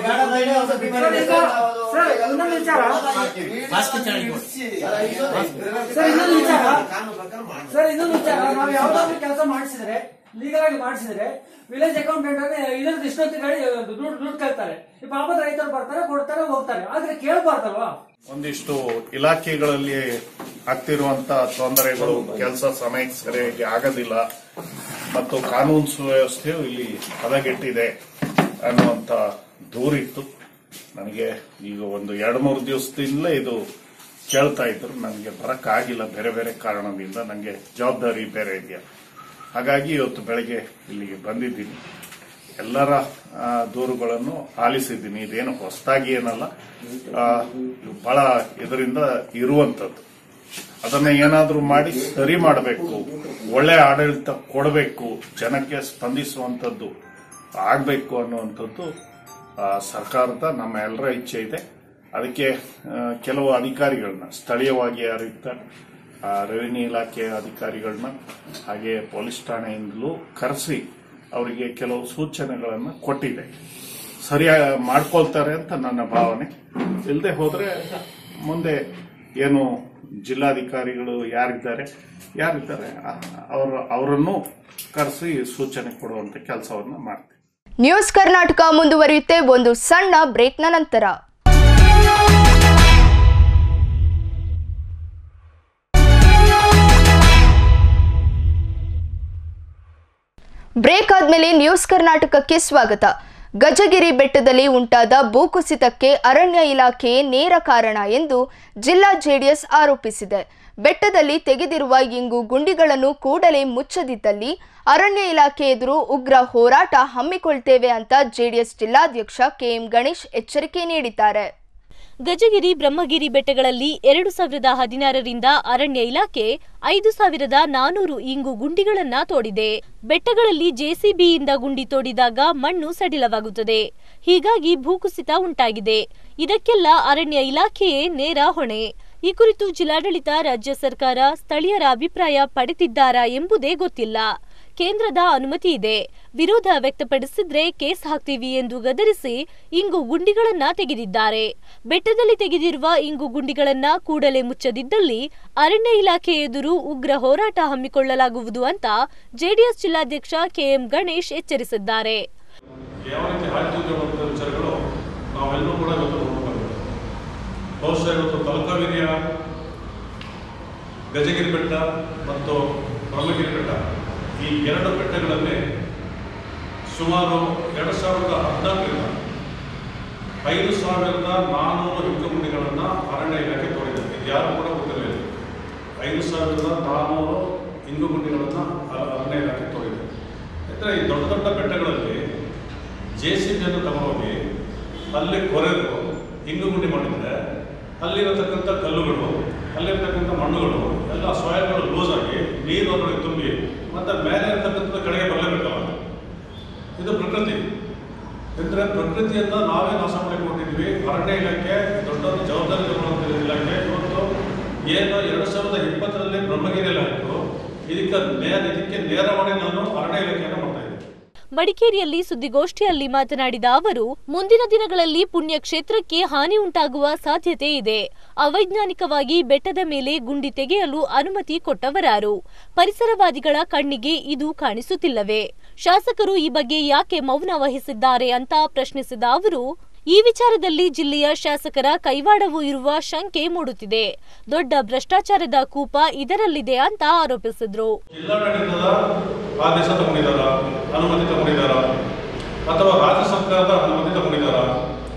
ಇನ್ನೊಂದು ವಿಚಾರ ನಾವು ಯಾವ್ದಾದ್ರು ಕೆಲಸ ಮಾಡಿಸಿದ್ರೆ ಲೀಗಲ್ ಆಗಿ ಮಾಡಿಸಿದ್ರೆ ವಿಲೇಜ್ ಅಕೌಂಟೆಂಟ್ ಇದ್ರದ್ದು ಇಷ್ಟೊತ್ತಿಗೆ ದುಡ್ಡು ಕೇಳ್ತಾರೆ. ಈ ಪಾಪದ ರೈತರು ಬರ್ತಾರೆ, ಕೊಡ್ತಾರೆ, ಹೋಗ್ತಾರೆ. ಆದ್ರೆ ಕೇಳಬಾರ್ದಲ್ವಾ? ಒಂದಿಷ್ಟು ಇಲಾಖೆಗಳಲ್ಲಿ ಆಗ್ತಿರುವಂತ ತೊಂದರೆಗಳು, ಕೆಲಸ ಸಮಯಕ್ಕೆ ಸರಿಯಾಗಿ ಆಗೋದಿಲ್ಲ ಮತ್ತು ಕಾನೂನು ಸುವ್ಯವಸ್ಥೆಯು ಇಲ್ಲಿ ಹದಗೆಟ್ಟಿದೆ ಅನ್ನುವಂತ ದೂರಿತ್ತು. ನನಗೆ ಈಗ ಒಂದು 2-3 ದಿವಸದಿಂದಲೇ ಇದು ಕೇಳ್ತಾ ಇದ್ರು. ನನಗೆ ಬರಕ್ಕಾಗಿಲ್ಲ, ಬೇರೆ ಬೇರೆ ಕಾರಣದಿಂದ. ನನಗೆ ಜವಾಬ್ದಾರಿ ಬೇರೆ ಇದೆಯಾ. ಹಾಗಾಗಿ ಇವತ್ತು ಬೆಳಗ್ಗೆ ಇಲ್ಲಿಗೆ ಬಂದಿದ್ದೀನಿ. ಎಲ್ಲರ ದೂರುಗಳನ್ನು ಆಲಿಸಿದ್ದೀನಿ. ಇದೇನು ಹೊಸದಾಗಿ ಏನಲ್ಲ, ಬಹಳ ಇದರಿಂದ ಇರುವಂತದ್ದು. ಅದನ್ನ ಏನಾದ್ರೂ ಮಾಡಿ ಸರಿ ಮಾಡಬೇಕು, ಒಳ್ಳೆ ಆಡಳಿತ ಕೊಡಬೇಕು, ಜನಕ್ಕೆ ಸ್ಪಂದಿಸುವಂತದ್ದು ಆಗಬೇಕು ಅನ್ನುವಂಥದ್ದು ಸರ್ಕಾರದ ನಮ್ಮ ಎಲ್ಲರ ಇಚ್ಛೆ ಇದೆ. ಅದಕ್ಕೆ ಕೆಲವು ಅಧಿಕಾರಿಗಳನ್ನ ಸ್ಥಳೀಯವಾಗಿ ಯಾರಿರ್ತಾರೆ ರೆವಿನ್ಯೂ ಇಲಾಖೆಯ ಅಧಿಕಾರಿಗಳನ್ನ ಹಾಗೆ ಪೊಲೀಸ್ ಠಾಣೆಯಿಂದಲೂ ಕರೆಸಿ ಅವರಿಗೆ ಕೆಲವು ಸೂಚನೆಗಳನ್ನು ಕೊಟ್ಟಿದೆ. ಸರಿಯಾಗಿ ಮಾಡ್ಕೊಳ್ತಾರೆ ಅಂತ ನನ್ನ ಭಾವನೆ. ಇಲ್ಲದೆ ಹೋದ್ರೆ ಮುಂದೆ ಏನು ಜಿಲ್ಲಾಧಿಕಾರಿಗಳು ಯಾರಿದ್ದಾರೆ ಅವರನ್ನು ಕರೆಸಿ ಸೂಚನೆ ಕೊಡುವಂತ ಕೆಲಸವನ್ನು ಮಾಡ್ತೀವಿ. ನ್ಯೂಸ್ ಕರ್ನಾಟಕ ಮುಂದುವರಿಯುತ್ತೆ ಒಂದು ಸಣ್ಣ ಬ್ರೇಕ್ನ ನಂತರ. ಬ್ರೇಕ್ ಆದ್ಮೇಲೆ ನ್ಯೂಸ್ ಕರ್ನಾಟಕಕ್ಕೆ ಸ್ವಾಗತ. ಗಜಗಿರಿ ಬೆಟ್ಟದಲ್ಲಿ ಉಂಟಾದ ಭೂಕುಸಿತಕ್ಕೆ ಅರಣ್ಯ ಇಲಾಖೆಯೇ ನೇರ ಕಾರಣ ಎಂದು ಜಿಲ್ಲಾ ಜೆಡಿಎಸ್ ಆರೋಪಿಸಿದೆ. ಬೆಟ್ಟದಲ್ಲಿ ತೆಗೆದಿರುವ ಇಂಗು ಗುಂಡಿಗಳನ್ನು ಕೂಡಲೇ ಮುಚ್ಚದಿದ್ದಲ್ಲಿ ಅರಣ್ಯ ಇಲಾಖೆ ಎದುರು ಉಗ್ರ ಹೋರಾಟ ಹಮ್ಮಿಕೊಳ್ತೇವೆ ಅಂತ ಜೆಡಿಎಸ್ ಜಿಲ್ಲಾಧ್ಯಕ್ಷ ಕೆಎಂ ಗಣೇಶ್ ಎಚ್ಚರಿಕೆ ನೀಡಿದ್ದಾರೆ. ಗಜಗಿರಿ ಬ್ರಹ್ಮಗಿರಿ ಬೆಟ್ಟಗಳಲ್ಲಿ 2016ರಿಂದ ಅರಣ್ಯ ಇಲಾಖೆ 5400 ಇಂಗು ಗುಂಡಿಗಳನ್ನ ತೋಡಿದೆ. ಬೆಟ್ಟಗಳಲ್ಲಿ ಜೆಸಿಬಿಯಿಂದ ಗುಂಡಿ ತೋಡಿದಾಗ ಮಣ್ಣು ಸಡಿಲವಾಗುತ್ತದೆ. ಹೀಗಾಗಿ ಭೂಕುಸಿತ ಉಂಟಾಗಿದೆ. ಇದಕ್ಕೆಲ್ಲ ಅರಣ್ಯ ಇಲಾಖೆಯೇ ನೇರ ಹೊಣೆ. ಈ ಕುರಿತು ಜಿಲ್ಲಾಡಳಿತ, ರಾಜ್ಯ ಸರ್ಕಾರ, ಸ್ಥಳೀಯರ ಅಭಿಪ್ರಾಯ ಪಡೆದಿದ್ದಾರಾ ಎಂಬುದೇ ಗೊತ್ತಿಲ್ಲ. ಕೇಂದ್ರದ ಅನುಮತಿ ಇದೆ, ವಿರೋಧ ವ್ಯಕ್ತಪಡಿಸಿದ್ರೆ ಕೇಸ್ ಹಾಕ್ತೀವಿ ಎಂದು ಗದರಿಸಿ ಇಂಗು ಗುಂಡಿಗಳನ್ನ ತೆಗೆದಿದ್ದಾರೆ. ಬೆಟ್ಟದಲ್ಲಿ ತೆಗೆದಿರುವ ಇಂಗು ಗುಂಡಿಗಳನ್ನ ಕೂಡಲೇ ಮುಚ್ಚದಿದ್ದಲ್ಲಿ ಅರಣ್ಯ ಇಲಾಖೆ ಎದುರು ಉಗ್ರ ಹೋರಾಟ ಹಮ್ಮಿಕೊಳ್ಳಲಾಗುವುದು ಅಂತ ಜೆಡಿಎಸ್ ಜಿಲ್ಲಾಧ್ಯಕ್ಷ ಕೆಎಂ ಗಣೇಶ್ ಎಚ್ಚರಿಸಿದ್ದಾರೆ. ಗಜಗಿರಿ ಬೆಟ್ಟ ಮತ್ತು ಬ್ರಹ್ಮಗಿರಿ ಬೆಟ್ಟ ಈ 2 ಬೆಟ್ಟಗಳಲ್ಲಿ ಸುಮಾರು 2014ರಿಂದ 5400 ಇಂಗುಗುಂಡಿಗಳನ್ನು ಅರಣ್ಯ ಇಲಾಖೆ ತೋಡಿದೆ. ಇದು ಯಾರು ಕೂಡ ಗೊತ್ತಿರಲಿಲ್ಲ. 5400 ಇಂಗುಗುಂಡಿಗಳನ್ನು ಅರಣ್ಯ ಇಲಾಖೆ ತೋಡಿದೆ. ಯಾಕಂದರೆ ಈ ದೊಡ್ಡ ದೊಡ್ಡ ಬೆಟ್ಟಗಳಲ್ಲಿ ಜೆಸಿಬಿಯನ್ನು ತಗೊಂಡೋಗಿ ಅಲ್ಲಿ ಕೊರೆದು ಇಂಗುಗುಂಡಿ ಮಾಡಿದರೆ ಅಲ್ಲಿರತಕ್ಕಂಥ ಕಲ್ಲುಗಳು, ಅಲ್ಲಿರ್ತಕ್ಕಂಥ ಮಣ್ಣುಗಳು ಎಲ್ಲ ಸಾಯಿಲ್ಗಳು ಲೂಸ್ ಆಗಿ ನೀರು ಅದರೊಳಗೆ ತುಂಬಿ ಮತ್ತೆ ಮೇಲೆ ಇರ್ತಕ್ಕಂಥ ಕೆಳಗೆ ಬರಲೇಬೇಕಲ್ಲ. ಇದು ಪ್ರಕೃತಿ. ಅಂದರೆ ಪ್ರಕೃತಿಯಿಂದ ನಾವೇ ನಾಶ ಮಾಡಿಕೊಂಡಿದ್ವಿ. ಅರಣ್ಯ ಇಲಾಖೆ ದೊಡ್ಡ ಜವಾಬ್ದಾರಿ ತಗೊಳ್ಳುವಂಥ ಇಲಾಖೆ ಇವತ್ತು ಏನು 2020ರಲ್ಲಿ ಬ್ರಹ್ಮಗಿರಿಯಲ್ಲಿ ಆಯಿತು, ಇದಕ್ಕೆ ನೇರವಾಗಿ ನಾನು ಅರಣ್ಯ ಇಲಾಖೆಯನ್ನು ಮಾಡ್ತಾ ಇದ್ದೀನಿ. ಮಡಿಕೇರಿಯಲ್ಲಿ ಸುದ್ದಿಗೋಷ್ಠಿಯಲ್ಲಿ ಮಾತನಾಡಿದ ಅವರು, ಮುಂದಿನ ದಿನಗಳಲ್ಲಿ ಪುಣ್ಯಕ್ಷೇತ್ರಕ್ಕೆ ಹಾನಿ ಉಂಟಾಗುವ ಸಾಧ್ಯತೆ ಇದೆ. ಅವೈಜ್ಞಾನಿಕವಾಗಿ ಬೆಟ್ಟದ ಮೇಲೆ ಗುಂಡಿ ತೆಗೆಯಲು ಅನುಮತಿ ಕೊಟ್ಟವರಾರು? ಪರಿಸರವಾದಿಗಳ ಕಣ್ಣಿಗೆ ಇದು ಕಾಣಿಸುತ್ತಿಲ್ಲವೇ? ಶಾಸಕರು ಈ ಬಗ್ಗೆ ಯಾಕೆ ಮೌನ ವಹಿಸಿದ್ದಾರೆ ಅಂತ ಪ್ರಶ್ನಿಸಿದ ಅವರು, ಈ ವಿಚಾರದಲ್ಲಿ ಜಿಲ್ಲೆಯ ಶಾಸಕರ ಕೈವಾಡವೂ ಇರುವ ಶಂಕೆ ಮೂಡುತ್ತಿದೆ. ದೊಡ್ಡ ಭ್ರಷ್ಟಾಚಾರದ ಕೂಪ ಇದರಲ್ಲಿದೆ ಅಂತ ಆರೋಪಿಸಿದ್ರು. ಆದೇಶ ತಗೊಂಡಿದ್ದಾರ, ಅನುಮತಿ ತಗೊಂಡಿದ್ದಾರ, ಅಥವಾ ರಾಜ್ಯ ಸರ್ಕಾರದ ಅನುಮತಿ ತಗೊಂಡಿದ್ದಾರ,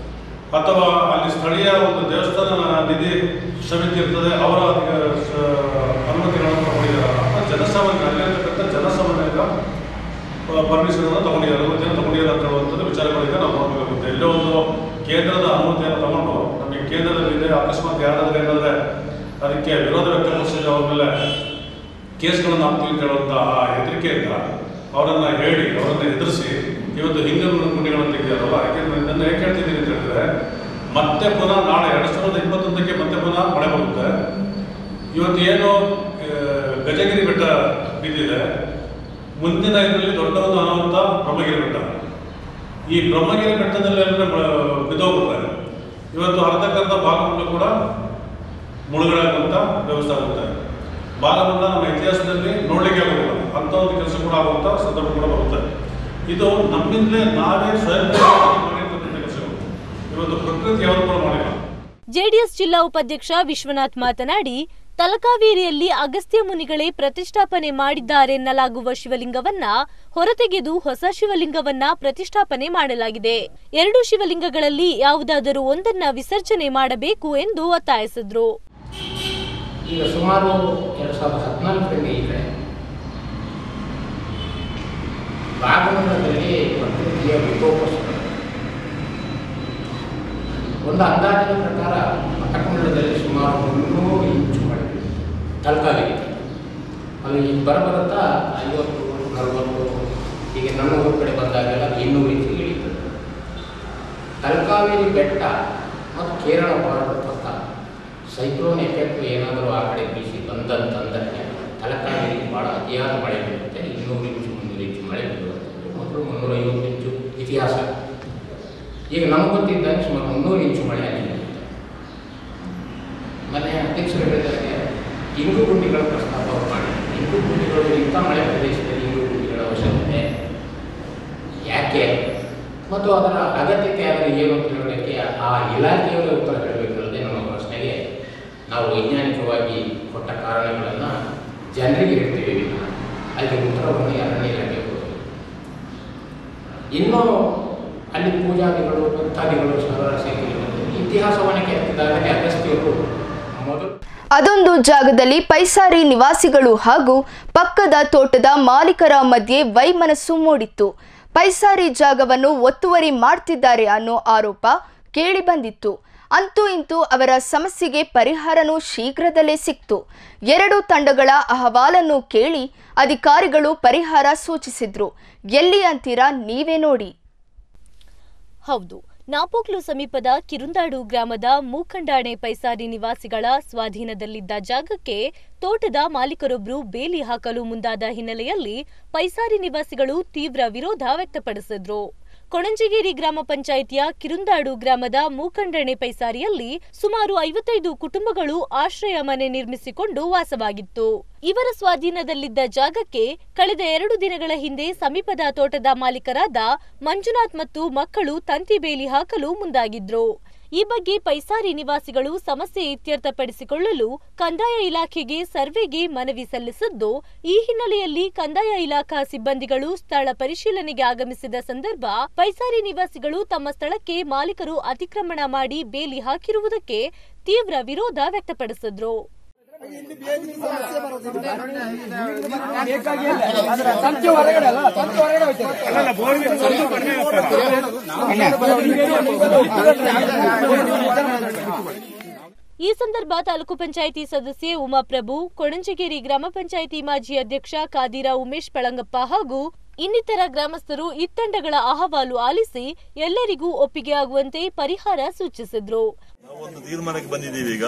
ಅಥವಾ ಅಲ್ಲಿ ಸ್ಥಳೀಯ ಒಂದು ದೇವಸ್ಥಾನ ನಿಧಿ ಸಮಿತಿ ಇರ್ತದೆ, ಅವರ ಅನುಮತಿಗಳನ್ನು ತಗೊಂಡಿದ್ದಾರ, ಜನಸಾಮಾನ್ಯ ಅಲ್ಲಿರ್ತಕ್ಕಂಥ ಜನಸಾಮಾನ್ಯರ ಪರ್ಮಿಷನ್ ಅನ್ನು ತಗೊಂಡಿದ್ದಾರೆ, ಅನುಮತಿಯನ್ನು ತಗೊಂಡಿದ್ದಾರೆ ಅಂತ ಹೇಳುವಂಥದ್ದು ವಿಚಾರಗಳಿಗೆ ನಾವು ನೋಡಬೇಕಾಗುತ್ತೆ. ಎಲ್ಲೋ ಒಂದು ಕೇಂದ್ರದ ಅನುಮತಿಯನ್ನು ತಗೊಂಡು ನಮಗೆ ಕೇಂದ್ರದಲ್ಲಿದೆ, ಅಕಸ್ಮಾತ್ ಯಾರಾದ್ರೂ ಏನಾದ್ರೆ ಅದಕ್ಕೆ ವಿರೋಧ ವ್ಯಕ್ತಪಡಿಸಿದ್ರೆ ಅವ್ರ ಮೇಲೆ ಕೇಸ್ಗಳನ್ನು ಹಾಕ್ತೀವಿ ಅಂತ ಹೇಳುವಂಥ ಆ ಹೆದರಿಕೆಯಿಂದ ಅವರನ್ನು ಹೇಳಿ ಅವರನ್ನು ಎದುರಿಸಿ ಇವತ್ತು ಹಿಂದಿನ ಗುಂಡಿಗಳನ್ನು ತೆಗೆದಾರಲ್ಲ. ಯಾಕೆಂದ್ರೆ ಇದನ್ನು ಹೇಗೆ ಹೇಳ್ತಿದ್ದೀನಿ ಅಂತ ಹೇಳಿದ್ರೆ, ಮತ್ತೆ ಪುನಃ ನಾಳೆ 2021ಕ್ಕೆ ಮತ್ತೆ ಪುನಃ ಮಳೆ ಬರುತ್ತೆ. ಇವತ್ತು ಏನು ಗಜಗಿರಿ ಬೆಟ್ಟ ಬಿದ್ದಿದೆ, ಮುಂದಿನ ಇದರಲ್ಲಿ ದೊಡ್ಡ ಒಂದು ಅನಾಹುತ ಬ್ರಹ್ಮಗಿರಿ ಬೆಟ್ಟ. ಈ ಬ್ರಹ್ಮಗಿರಿ ಬೆಟ್ಟದಲ್ಲಿ ಬಿದ್ದೋಗ್ಬಿಡ್ತಾರೆ. ಇವತ್ತು ಅರ್ಧಕ್ಕರ್ಧ ಭಾಗವನ್ನು ಕೂಡ ಮುಳುಗಡೆಯಾಗುವಂಥ ವ್ಯವಸ್ಥೆ ಆಗುತ್ತೆ. ಭಾಗವನ್ನ ನಮ್ಮ ಇತಿಹಾಸದಲ್ಲಿ ನೋಡಲಿಕ್ಕೆ ಆಗೋದಿಲ್ಲ, ಅಂಥ ಒಂದು ಕೆಲಸ ಕೂಡ ಆಗುವಂಥ ಸಂದರ್ಭ ಕೂಡ ಬರುತ್ತೆ. ಇದು ನಮ್ಮಿಂದಲೇ ನಾವೇ ಸ್ವಯಂ ಮಾಡಿರ್ತಕ್ಕಂಥ ಕೆಲಸಗಳು. ಇವತ್ತು ಪ್ರಕೃತಿ ಯಾವುದು ಕೂಡ ಮಾಡಿಲ್ಲ. ಜೆಡಿಎಸ್ ಜಿಲ್ಲಾ ಉಪಾಧ್ಯಕ್ಷ ವಿಶ್ವನಾಥ್ ಮಾತನಾಡಿ, ತಲಕಾವೇರಿಯಲ್ಲಿ ಅಗಸ್ತ್ಯ ಮುನಿಗಳೇ ಪ್ರತಿಷ್ಠಾಪನೆ ಮಾಡಿದ್ದಾರೆನ್ನಲಾಗುವ ಶಿವಲಿಂಗವನ್ನ ಹೊರತೆಗೆದು ಹೊಸ ಶಿವಲಿಂಗವನ್ನ ಪ್ರತಿಷ್ಠಾಪನೆ ಮಾಡಲಾಗಿದೆ. 2 ಶಿವಲಿಂಗಗಳಲ್ಲಿ ಯಾವುದಾದರೂ ಒಂದನ್ನ ವಿಸರ್ಜನೆ ಮಾಡಬೇಕು ಎಂದು ಒತ್ತಾಯಿಸಿದ್ರು. ಈಗ ಸುಮಾರು 2014ರಲ್ಲಿ ಈ ಕಡೆ ಭಾಗಮಂಡಲದಲ್ಲಿ ಪ್ರಕೃತಿಯ ವಿಕೋಪ ಒಂದು ಅಂದಾಜಿನ ಪ್ರಕಾರ ಮಠಕಮಂಡಲದಲ್ಲಿ ಸುಮಾರು 300 ಇಂಚು ಮಳೆ ತಲಕಾವೇರಿ. ಅದು ಈಗ ಬರಬರುತ್ತಾ 50-40 ಈಗ ನಮ್ಮ ಊರ ಕಡೆ ಬಂದಾಗೆಲ್ಲ 200 ಇಂಚು ಇಳಿತದೆ. ತಲಕಾವೇರಿ ಬೆಟ್ಟ ಮತ್ತು ಕೇರಳ ಬಾರ್ಡರ್ ಪಕ್ಕ ಸೈಕ್ಲೋನ್ ಎಫೆಕ್ಟ್ ಏನಾದರೂ ಆ ಕಡೆ ಬೀಸಿ ಬಂದಂತಂದರೆ ತಲಕಾವೇರಿ ಭಾಳ ಅತಿಯಾದ ಮಳೆ ಬೀಳುತ್ತೆ. 200 ಇಂಚು 300 ಇಂಚು ಮಳೆ ಬೀಳುತ್ತೆ. ಮೊದಲು 350 ಇಂಚು ಇತಿಹಾಸ. ಈಗ ನಮ್ಗೆ ಗೊತ್ತಿದ್ದಾಗ ಸುಮಾರು 300 ಇಂಚು ಮಳೆ ಆಗಿದೆ. ಮೊನ್ನೆ ಅಧ್ಯಕ್ಷರು ಹೇಳಿದಾಗೆ ಇಂಗು ಗುಂಡಿಗಳ ಪ್ರಸ್ತಾಪ ಮಾಡಿ, ಇಂಗು ಗುಂಡಿಗಳು ಇಂಥ ಮಳೆ ಪ್ರದೇಶದಲ್ಲಿ ಇಂಗು ಗುಂಡಿಗಳ ಅವಶ್ಯಕತೆ ಯಾಕೆ ಮತ್ತು ಅದರ ಅಗತ್ಯತೆ ಆದರೆ ಏನು ಅಂತ ಹೇಳೋದಕ್ಕೆ ಆ ಇಲಾಖೆಯವರೇ ಉತ್ತರ ಹೇಳಬೇಕಲ್ಲದೆ ನಮ್ಮ ಪ್ರಶ್ನೆಗೆ ನಾವು ವೈಜ್ಞಾನಿಕವಾಗಿ ಕೊಟ್ಟ ಕಾರಣಗಳನ್ನು ಜನರಿಗೆ ಹೇಳ್ತೀವಿ, ಅಲ್ಲಿ ಉತ್ತರವನ್ನು ಅರಣ್ಯ ಇಲಾಖೆ ಕೊಡೋದು. ಇನ್ನೂ ಅಲ್ಲಿ ಪೂಜಾದಿಗಳು ಭಕ್ತಾದಿಗಳು ಸಾವಿರ ಸೇರಿದಂತೆ ಇತಿಹಾಸವನ್ನು ಕೆತ್ತಿದಾಗಲೇ ಅಗಸ್ತ್ಯರು ಮೊದಲು ಅದೊಂದು ಜಾಗದಲ್ಲಿ ಪೈಸಾರಿ ನಿವಾಸಿಗಳು ಹಾಗೂ ಪಕ್ಕದ ತೋಟದ ಮಾಲೀಕರ ಮಧ್ಯೆ ವೈಮನಸ್ಸು ಮೂಡಿತ್ತು. ಪೈಸಾರಿ ಜಾಗವನ್ನು ಒತ್ತುವರಿ ಮಾಡ್ತಿದ್ದಾರೆ ಅನ್ನೋ ಆರೋಪ ಕೇಳಿ ಬಂದಿತ್ತು. ಅಂತೂ ಇಂತೂ ಅವರ ಸಮಸ್ಯೆಗೆ ಪರಿಹಾರನೂ ಶೀಘ್ರದಲ್ಲೇ ಸಿಕ್ತು. 2 ತಂಡಗಳ ಅಹವಾಲನ್ನು ಕೇಳಿ ಅಧಿಕಾರಿಗಳು ಪರಿಹಾರ ಸೂಚಿಸಿದ್ರು. ಎಲ್ಲಿ ಅಂತೀರಾ ನೀವೇ ನೋಡಿ. ಹೌದು, ನಾಪೋಕ್ಲು ಸಮೀಪದ ಕಿರುಂದಾಡು ಗ್ರಾಮದ ಮೂಕಂಡಾಣೆ ಪೈಸಾರಿ ನಿವಾಸಿಗಳ ಸ್ವಾಧೀನದಲ್ಲಿದ್ದ ಜಾಗಕ್ಕೆ ತೋಟದ ಮಾಲೀಕರೊಬ್ಬರು ಬೇಲಿ ಹಾಕಲು ಮುಂದಾದ ಹಿನ್ನೆಲೆಯಲ್ಲಿ ಪೈಸಾರಿ ನಿವಾಸಿಗಳು ತೀವ್ರ ವಿರೋಧ ವ್ಯಕ್ತಪಡಿಸಿದ್ರು. ಕೊಣಂಜಿಗೇರಿ ಗ್ರಾಮ ಪಂಚಾಯಿತಿಯ ಕಿರುಂದಾಡು ಗ್ರಾಮದ ಮೂಕಂಡಣೆ ಪೈಸಾರಿಯಲ್ಲಿ ಸುಮಾರು 55 ಕುಟುಂಬಗಳು ಆಶ್ರಯ ಮನೆ ನಿರ್ಮಿಸಿಕೊಂಡು ವಾಸವಾಗಿತ್ತು. ಇವರ ಸ್ವಾಧೀನದಲ್ಲಿದ್ದ ಜಾಗಕ್ಕೆ ಕಳೆದ 2 ದಿನಗಳ ಹಿಂದೆ ಸಮೀಪದ ತೋಟದ ಮಾಲೀಕರಾದ ಮಂಜುನಾಥ್ ಮತ್ತು ಮಕ್ಕಳು ತಂತಿ ಬೇಲಿ ಹಾಕಲು ಮುಂದಾಗಿದ್ರು. ಈ ಬಗ್ಗೆ ಪೈಸಾರಿ ನಿವಾಸಿಗಳು ಸಮಸ್ಯೆ ಇತ್ಯರ್ಥಪಡಿಸಿಕೊಳ್ಳಲು ಕಂದಾಯ ಇಲಾಖೆಗೆ ಸರ್ವೆಗೆ ಮನವಿ ಸಲ್ಲಿಸಿದ್ದು, ಈ ಹಿನ್ನೆಲೆಯಲ್ಲಿ ಕಂದಾಯ ಇಲಾಖಾ ಸಿಬ್ಬಂದಿಗಳು ಸ್ಥಳ ಪರಿಶೀಲನೆಗೆ ಆಗಮಿಸಿದ ಸಂದರ್ಭ ಪೈಸಾರಿ ನಿವಾಸಿಗಳು ತಮ್ಮ ಸ್ಥಳಕ್ಕೆ ಮಾಲೀಕರು ಅತಿಕ್ರಮಣ ಮಾಡಿ ಬೇಲಿ ಹಾಕಿರುವುದಕ್ಕೆ ತೀವ್ರ ವಿರೋಧ ವ್ಯಕ್ತಪಡಿಸಿದ್ರು. ಈ ಸಂದರ್ಭ ತಾಲೂಕು ಪಂಚಾಯಿತಿ ಸದಸ್ಯೆ ಉಮಾಪ್ರಭು, ಕೊಣಂಜಗೇರಿ ಗ್ರಾಮ ಪಂಚಾಯಿತಿ ಮಾಜಿ ಅಧ್ಯಕ್ಷ ಕಾದಿರ ಉಮೇಶ್ ಪಳಂಗಪ್ಪ ಹಾಗೂ ಇನ್ನಿತರ ಗ್ರಾಮಸ್ಥರು ಇತ್ತಂಡಗಳ ಅಹವಾಲು ಆಲಿಸಿ ಎಲ್ಲರಿಗೂ ಒಪ್ಪಿಗೆ ಆಗುವಂತೆ ಪರಿಹಾರ ಸೂಚಿಸಿದ್ರು. ಒಂದು ತೀರ್ಮಾನಕ್ಕೆ ಬಂದಿದ್ದೀವಿ. ಈಗ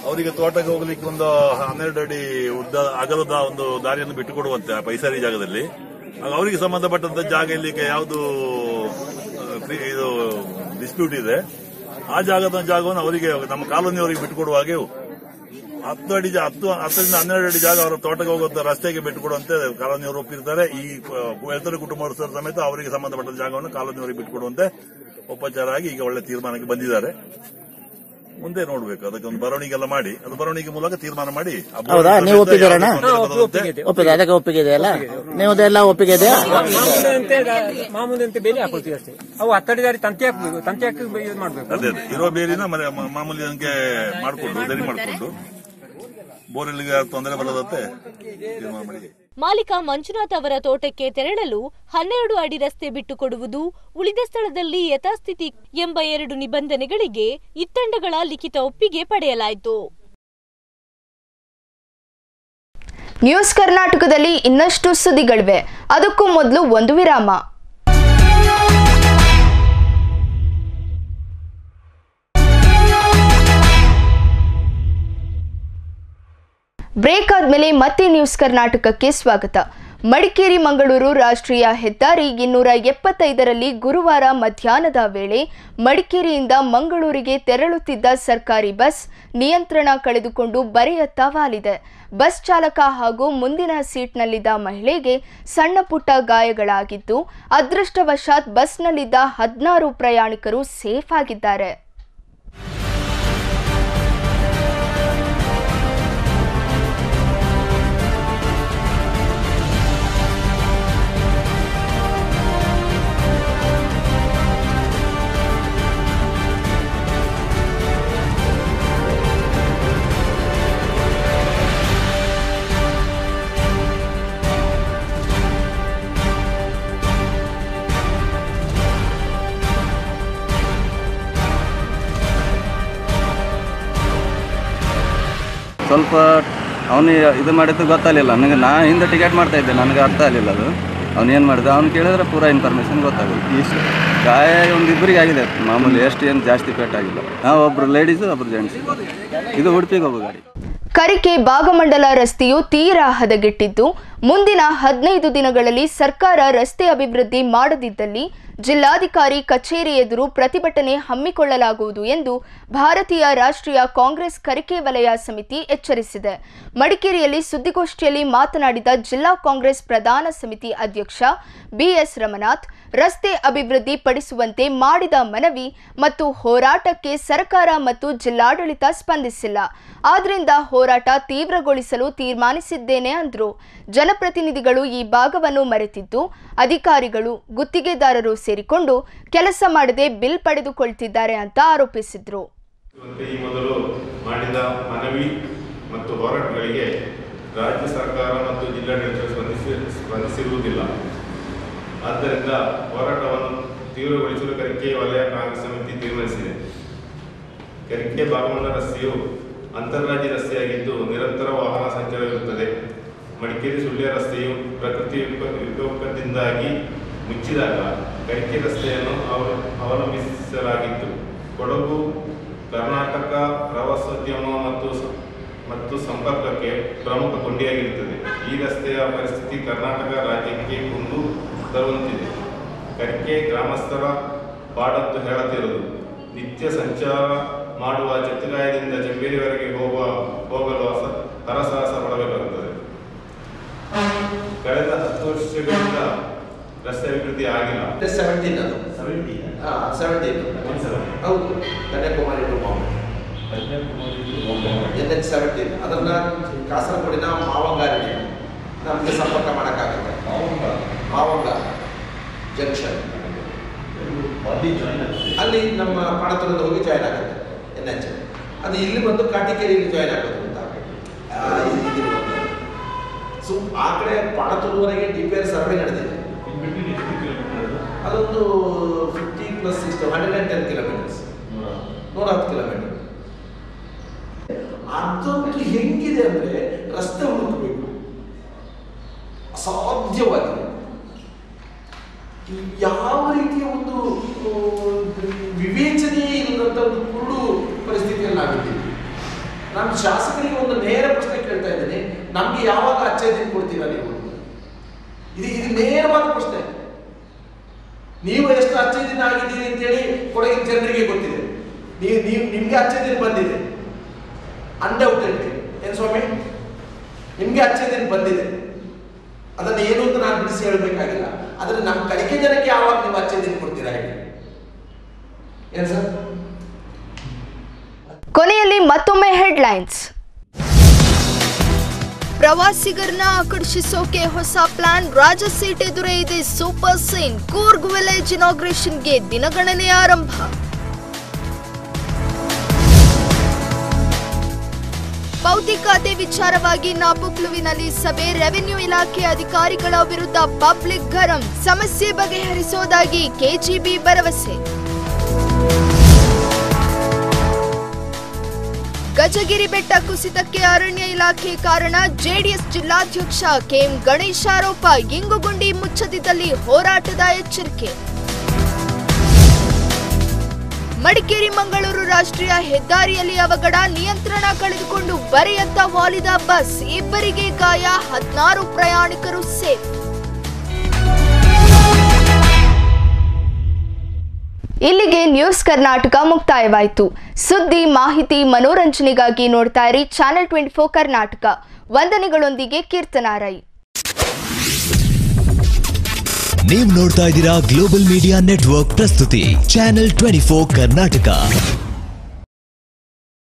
ಅವರಿಗೆ ತೋಟಕ್ಕೆ ಹೋಗ್ಲಿಕ್ಕೆ ಒಂದು 12 ಅಡಿ ಉದ್ದ ಅಗಲದ ಒಂದು ದಾರಿಯನ್ನು ಬಿಟ್ಟುಕೊಡುವಂತೆ ಆ ಪೈಸಾರಿ ಜಾಗದಲ್ಲಿ ಅವರಿಗೆ ಸಂಬಂಧಪಟ್ಟಂತ ಜಾಗ ಇಲ್ಲಿಗೆ ಯಾವುದು ಇದು ಡಿಸ್ಪ್ಯೂಟ್ ಇದೆ ಆ ಜಾಗವನ್ನು ಅವರಿಗೆ ನಮ್ಮ ಕಾಲೋನಿಯವರಿಗೆ ಬಿಟ್ಟುಕೊಡುವ ಹಾಗೆ 10ರಿಂದ 12 ಅಡಿ ಜಾಗ ಅವರ ತೋಟಕ್ಕೆ ಹೋಗುವಂತ ರಸ್ತೆಗೆ ಬಿಟ್ಟುಕೊಡುವಂತೆ ಕಾಲೋನಿಯವರು ಒಪ್ಪಿರ್ತಾರೆ. ಈ ಎಲ್ಲರ ಕುಟುಂಬಸ್ಥರ ಸಮೇತ ಅವರಿಗೆ ಸಂಬಂಧಪಟ್ಟ ಜಾಗವನ್ನು ಕಾಲೋನಿಯವರಿಗೆ ಬಿಟ್ಟುಕೊಡುವಂತೆ ಉಪಚಾರ ಆಗಿ ಈಗ ಒಳ್ಳೆ ತೀರ್ಮಾನಕ್ಕೆ ಬಂದಿದ್ದಾರೆ. ಮುಂದೆ ನೋಡ್ಬೇಕು, ಅದಕ್ಕೆ ಒಂದು ಬರವಣಿಗೆಲ್ಲ ಮಾಡಿ ಅದು ಬರವಣಿಗೆ ಮೂಲಕ ತೀರ್ಮಾನ ಮಾಡಿ. ಹೌದಾ, ನೀವು ಒಪ್ಪಿದ್ದೀರಣ್ಣ? ಒಪ್ಪಿಗೆ, ಅದಕ್ಕೆ ಒಪ್ಪಿಗೆ ಇದೆಯಲ್ಲ, ನೀವು ಅದೆಲ್ಲ ಒಪ್ಪಿಗೆ ಇದೆಯಾ? ಮಾಮೂಲಿ ಬೇಲಿ ಹಾಕೊಳ್ತೀವಿ ಅಷ್ಟೇ. ಅವು 10 ದಾರಿ ತಂತಿ ಹಾಕಿ ಇದು ಮಾಡ್ಬೇಕು. ಅದೇ ಇರೋ ಬೇಲಿನ ಮಾಮೂಲಿ ಅದಕ್ಕೆ ಮಾಡಿಕೊಂಡು ಸರಿ ಮಾಡಿಕೊಂಡು ಬೋರ್ವೆಲ್ಗೆ ತೊಂದರೆ ಬರದಂತೆ ತೀರ್ಮಾನ ಮಾಡಿ. ಮಾಲೀಕ ಮಂಜುನಾಥ್ ಅವರ ತೋಟಕ್ಕೆ ತೆರಳಲು 12 ಅಡಿ ರಸ್ತೆ ಬಿಟ್ಟುಕೊಡುವುದು, ಉಳಿದ ಸ್ಥಳದಲ್ಲಿ ಯಥಾಸ್ಥಿತಿ ಎಂಬ 2 ನಿಬಂಧನೆಗಳಿಗೆ ಇತ್ತಂಡಗಳ ಲಿಖಿತ ಒಪ್ಪಿಗೆ ಪಡೆಯಲಾಯಿತು. ನ್ಯೂಸ್ ಕರ್ನಾಟಕದಲ್ಲಿ ಇನ್ನಷ್ಟು ಸುದ್ದಿಗಳಿವೆ. ಅದಕ್ಕೂ ಮೊದಲು ಒಂದು ವಿರಾಮ. ಬ್ರೇಕ್ ಆದ್ಮೇಲೆ ಮತ್ತೆ ನ್ಯೂಸ್ ಕರ್ನಾಟಕಕ್ಕೆ ಸ್ವಾಗತ. ಮಡಿಕೇರಿ ಮಂಗಳೂರು ರಾಷ್ಟ್ರೀಯ ಹೆದ್ದಾರಿ 275ರಲ್ಲಿ ಗುರುವಾರ ಮಧ್ಯಾಹ್ನದ ವೇಳೆ ಮಡಿಕೇರಿಯಿಂದ ಮಂಗಳೂರಿಗೆ ತೆರಳುತ್ತಿದ್ದ ಸರ್ಕಾರಿ ಬಸ್ ನಿಯಂತ್ರಣ ಕಳೆದುಕೊಂಡು ಬರೆಯತ್ತ ವಾಲಿದೆ. ಬಸ್ ಚಾಲಕ ಹಾಗೂ ಮುಂದಿನ ಸೀಟ್ನಲ್ಲಿದ್ದ ಮಹಿಳೆಗೆ ಸಣ್ಣ ಪುಟ್ಟ ಗಾಯಗಳಾಗಿದ್ದು, ಅದೃಷ್ಟವಶಾತ್ ಬಸ್ನಲ್ಲಿದ್ದ 16 ಪ್ರಯಾಣಿಕರು ಸೇಫ್ ಆಗಿದ್ದಾರೆ. ಸ್ವಲ್ಪ ಅವನು ಇದು ಮಾಡಿದ್ದು ಗೊತ್ತಾಗಲಿಲ್ಲ ನನಗೆ. ನಾ ಹಿಂದೆ ಟಿಕೆಟ್ ಮಾಡ್ತಾ ಇದ್ದೆ, ನನಗೆ ಅರ್ಥ ಆಗಲಿಲ್ಲ ಅದು. ಅವನೇನು ಮಾಡಿದ, ಅವ್ನು ಕೇಳಿದ್ರೆ ಪೂರಾ ಇನ್ಫಾರ್ಮೇಷನ್ ಗೊತ್ತಾಗುತ್ತೆ. ಇಷ್ಟು ಗಾಯ ಒಂದಿಬ್ಬರಿಗೆ ಆಗಿದೆ ಮಾಮೂಲಿ, ಏನು ಜಾಸ್ತಿ ಪೇಟಾಗಿಲ್ಲ. ನಾವು ಒಬ್ರು ಲೇಡೀಸು ಒಬ್ರು ಜೆಂಟ್ಸು. ಇದು ಉಡುಪಿಗೆ ಹೋಗೋ ಗಾಡಿ. ಕರಿಕೆ ಭಾಗಮಂಡಲ ರಸ್ತೆಯು ತೀರಾ ಹದಗೆಟ್ಟಿದ್ದು, ಮುಂದಿನ 15 ದಿನಗಳಲ್ಲಿ ಸರ್ಕಾರ ರಸ್ತೆ ಅಭಿವೃದ್ಧಿ ಮಾಡದಿದ್ದಲ್ಲಿ ಜಿಲ್ಲಾಧಿಕಾರಿ ಕಚೇರಿ ಎದುರು ಪ್ರತಿಭಟನೆ ಹಮ್ಮಿಕೊಳ್ಳಲಾಗುವುದು ಎಂದು ಭಾರತೀಯ ರಾಷ್ಟ್ರೀಯ ಕಾಂಗ್ರೆಸ್ ಕರಿಕೆ ವಲಯ ಸಮಿತಿ ಎಚ್ಚರಿಸಿದೆ. ಮಡಿಕೇರಿಯಲ್ಲಿ ಸುದ್ದಿಗೋಷ್ಠಿಯಲ್ಲಿ ಮಾತನಾಡಿದ ಜಿಲ್ಲಾ ಕಾಂಗ್ರೆಸ್ ಪ್ರಧಾನ ಸಮಿತಿ ಅಧ್ಯಕ್ಷ ಬಿಎಸ್ ರಮನಾಥ್, ರಸ್ತೆ ಅಭಿವೃದ್ಧಿ ಪಡಿಸುವಂತೆ ಮಾಡಿದ ಮನವಿ ಮತ್ತು ಹೋರಾಟಕ್ಕೆ ಸರ್ಕಾರ ಮತ್ತು ಜಿಲ್ಲಾಡಳಿತ ಸ್ಪಂದಿಸಿಲ್ಲ. ಆದ್ದರಿಂದ ಹೋರಾಟ ತೀವ್ರಗೊಳಿಸಲು ತೀರ್ಮಾನಿಸಿದ್ದೇನೆ ಎಂದರು. ಜನಪ್ರತಿನಿಧಿಗಳು ಈ ಭಾಗವನ್ನು ಮರೆತಿದ್ದು, ಅಧಿಕಾರಿಗಳು ಗುತ್ತಿಗೆದಾರರು ಸೇರಿಕೊಂಡು ಕೆಲಸ ಮಾಡದೆ ಬಿಲ್ ಪಡೆದುಕೊಳ್ತಿದ್ದಾರೆ ಅಂತ ಆರೋಪಿಸಿದ್ರು. ಈ ಮೊದಲು ಮಾಡಿದ ಮನವಿ ಮತ್ತು ಹೋರಾಟಗಳಿಗೆ ರಾಜ್ಯ ಸರ್ಕಾರ ಮತ್ತು ಜಿಲ್ಲಾಡಳಿತ ಸ್ಪಂದಿಸಿರುವುದಿಲ್ಲ. ಆದ್ದರಿಂದ ಹೋರಾಟವನ್ನು ತೀವ್ರಗೊಳಿಸಲು ಕರಿಕೆ ವಲಯ ಕಾಂಗ್ರೆಸ್ ಸಮಿತಿ ತೀರ್ಮಾನಿಸಿದೆ. ಕರಿಕೆ ಭಾಗಮಂಡಲ ರಸ್ತೆಯು ಅಂತಾರಾಜ್ಯ ರಸ್ತೆಯಾಗಿದ್ದು ನಿರಂತರ ವಾಹನ ಸಂಚಾರವಿರುತ್ತದೆ. ಮಡಿಕೇರಿ ಸುಳ್ಯ ರಸ್ತೆಯು ಪ್ರಕೃತಿ ವಿಕೋಪದಿಂದಾಗಿ ಮುಚ್ಚಿದಾಗ ಕರಿಕೆ ರಸ್ತೆಯನ್ನು ಅವಲಂಬಿಸಲಾಗಿತ್ತು. ಕೊಡಗು ಕರ್ನಾಟಕ ಪ್ರವಾಸೋದ್ಯಮ ಮತ್ತು ಸಂಪರ್ಕಕ್ಕೆ ಪ್ರಮುಖ ಕೊಂಡಿಯಾಗಿರುತ್ತದೆ. ಈ ರಸ್ತೆಯ ಪರಿಸ್ಥಿತಿ ಕರ್ನಾಟಕ ರಾಜ್ಯಕ್ಕೆ ಕುಂದು ತರುವಂತಿದೆ. ಕರಿಕೆ ಗ್ರಾಮಸ್ಥರ ಪಾಡದ್ದು ಹೇಳತಿರುವುದು. ನಿತ್ಯ ಸಂಚಾರ ಮಾಡುವ ಜತ್ತಗಾಯದಿಂದ ಜಂಬೇರಿವರೆಗೆ ಹೋಗಲು ಹರಸಾಹಸ ಪಡಬೇಕಾಗುತ್ತದೆ. ಕಳೆದ 10 ವರ್ಷಗಳಿಂದ ರಸ್ತೆ ಅಭಿವೃದ್ಧಿ ಆಗಿಲ್ಲ. 17 ಹೌದು, ಕನ್ಯಾಕುಮಾರಿ ಟು ಬಾಂಬೆ NH17 ಅದನ್ನ ಕಾಸರಗೋಡಿನ ಮಾವಂಗಾರಿಗೆ ನಮಗೆ ಸಂಪರ್ಕ ಮಾಡೋಕ್ಕಾಗುತ್ತೆ. ಮಾವಂಗ ಜಂಕ್ಷನ್ ಅಲ್ಲಿ ನಮ್ಮ ಪಾಣತುರದ ಹೋಗಿ ಜಾಯ್ನ್ ಆಗುತ್ತೆ NH. ಅದು ಇಲ್ಲಿ ಬಂದು ಕಾಟಿಕೇರಿಯಲ್ಲಿ ಜಾಯ್ನ್ ಆಗೋದು ಅಂತ. ಸೊ ಆ ಕಡೆ ಪಾಣತುರುವರೆಗೆ DPR ಸರ್ವೆ ನಡೆದಿದೆ. ಅದೊಂದು 50 + 60 110 ಕಿಲೋಮೀಟರ್ಸ್, 110 ಕಿಲೋಮೀಟರ್. ಅದಂತೂ ಹೆಂಗಿದೆ ಅಂದ್ರೆ ರಸ್ತೆ ಹುಡುಕಬೇಕು, ಅಸಾಧ್ಯವಾಗಿದೆ. ಯಾವ ರೀತಿಯ ಒಂದು ವಿವೇಚನೆಯೇ ಇಲ್ಲದಂತ ಒಂದು ಕುರುಡು ಪರಿಸ್ಥಿತಿಯಲ್ಲಿ ನಾವಿದ್ದೀವಿ. ನಾನು ಶಾಸಕರಿಗೆ ಒಂದು ನೇರ ಪ್ರಶ್ನೆ ಕೇಳ್ತಾ ಇದ್ದೇನೆ, ನಮ್ಗೆ ಯಾವಾಗ ಅಚ್ಚೇದಿನ ಕೊಡ್ತೀರಾ ನೀವು? ಇದು ನೇರವಾದ ಪ್ರಶ್ನೆ. ನೀವು ಎಷ್ಟು ಅಚ್ಚೇದಿನ ಆಗಿದ್ದೀರಿ ಅಂತೇಳಿ ಕೊಡಗಿನ ಜನರಿಗೆ ಗೊತ್ತಿದೆ. ನಿಮ್ಗೆ ಅಚ್ಚೇದಿನ ಬಂದಿದೆ ಅನ್ಡೌಟೆಡ್ಲಿ. ಏನ್ ಸ್ವಾಮಿ, ನಿಮ್ಗೆ ಅಚ್ಚೇದಿನ ಬಂದಿದೆ, ಅದನ್ನ ಏನು ಅಂತ ನಾನು ಬಿಡಿಸಿ ಹೇಳ್ಬೇಕಾಗಿಲ್ಲ. ಆದ್ರೆ ನಮ್ಮ ಕಲಿಕೆ ಜನಕ್ಕೆ ಯಾವಾಗ ನೀವು ಅಚ್ಚೇದಿನ ಕೊಡ್ತೀರಾ ಹೇಳಿ? ಏನ್ ಸರ್? ಕೊನೆಯಲ್ಲಿ ಮತ್ತೊಮ್ಮೆ ಹೆಡ್ಲೈನ್ಸ್. ಪ್ರವಾಸಿಗರನ್ನ ಆಕರ್ಷಿಸೋಕೆ ಹೊಸ ಪ್ಲಾನ್, ರಾಜಸೀಟೆದುರೇ ಇದೆ ಸೂಪರ್ ಸೀನ್. ಕೂರ್ಗ್ ವಿಲೇಜ್ ಇನಾಗ್ರೇಷನ್ಗೆ ದಿನಗಣನೆ ಆರಂಭ. ಪೌತಿ ಖಾತೆ ವಿಚಾರವಾಗಿ ನಾಪೊಕ್ಲುವಿನಲ್ಲಿ ಸಭೆ, ರೆವಿನ್ಯೂ ಇಲಾಖೆ ಅಧಿಕಾರಿಗಳ ವಿರುದ್ಧ ಪಬ್ಲಿಕ್ ಗರಂ, ಸಮಸ್ಯೆ ಬಗೆಹರಿಸೋದಾಗಿ ಕೆಜಿಬಿ ಭರವಸೆ. ಗಜಗಿರಿ ಬೆಟ್ಟ ಕುಸಿತಕ್ಕೆ ಅರಣ್ಯ ಇಲಾಖೆ ಕಾರಣ, ಜೆಡಿಎಸ್ ಜಿಲ್ಲಾಧ್ಯಕ್ಷ ಕೆಎಂ ಗಣೇಶ್ ಆರೋಪ. ಇಂಗುಗುಂಡಿ ಮುಚ್ಚದಿದ್ದಲ್ಲಿ ಹೋರಾಟದ ಎಚ್ಚರಿಕೆ. ಮಡಿಕೇರಿ ಮಂಗಳೂರು ರಾಷ್ಟ್ರೀಯ ಹೆದ್ದಾರಿಯಲ್ಲಿ ಅವಘಡ, ನಿಯಂತ್ರಣ ಕಳೆದುಕೊಂಡು ಬರೆಯತ್ತ ವಾಲಿದ ಬಸ್, ಇಬ್ಬರಿಗೆ ಗಾಯ, 16 ಪ್ರಯಾಣಿಕರು ಸೇಫ್. ಇಲ್ಲಿಗೆ ನ್ಯೂಸ್ ಕರ್ನಾಟಕ ಮುಕ್ತಾಯವಾಯಿತು. ಸುದ್ದಿ, ಮಾಹಿತಿ, ಮನೋರಂಜನೆಗಾಗಿ ನೋಡ್ತಾ ಇರಿ ಚಾನೆಲ್ 24 ಕರ್ನಾಟಕ. ವಂದನೆಗಳೊಂದಿಗೆ ಕೀರ್ತನಾ ರೈ. ನೀವು ನೋಡ್ತಾ ಇದ್ದೀರಾ ಗ್ಲೋಬಲ್ ಮೀಡಿಯಾ ನೆಟ್ವರ್ಕ್ ಪ್ರಸ್ತುತಿ ಚಾನೆಲ್ 24 ಕರ್ನಾಟಕ.